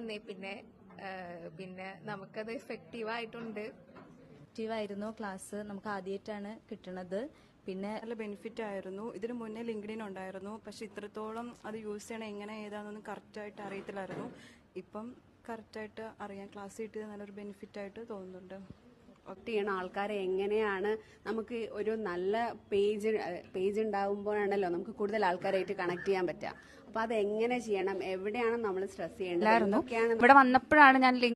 വന്നേ പിന്നെ നമുക്കത് എഫക്റ്റീവ് ആയിട്ടുണ്ട്. ആയിരുന്നു ക്ലാസ്. നമുക്ക് ആദ്യമായിട്ടാണ് കിട്ടുന്നത്. പിന്നെ നല്ല ബെനിഫിറ്റ് ആയിരുന്നു. ഇതിനു മുന്നേ ലിങ്ക്ഡിൻ ഉണ്ടായിരുന്നു, പക്ഷെ ഇത്രത്തോളം അത് യൂസ് ചെയ്യണം എങ്ങനെ ഏതാണെന്നൊന്നും കറക്റ്റായിട്ട് അറിയത്തില്ലായിരുന്നു. ഇപ്പം കറക്റ്റായിട്ട് അറിയാം. ക്ലാസ് കിട്ടിയത് നല്ലൊരു ബെനിഫിറ്റ് ആയിട്ട് തോന്നുന്നുണ്ട്. ചെയ്യണ ആൾക്കാരെ എങ്ങനെയാണ് നമുക്ക് ഒരു നല്ല പേജ് ഉണ്ടാകുമ്പോഴാണല്ലോ നമുക്ക് കൂടുതൽ ആൾക്കാരായിട്ട് കണക്ട് ചെയ്യാൻ പറ്റുക. അപ്പൊ അത് എങ്ങനെ ചെയ്യണം, എവിടെയാണ് നമ്മൾ സ്ട്രെസ് ചെയ്യേണ്ടത്, ഇവിടെ വന്നപ്പോഴാണ് ഞാൻ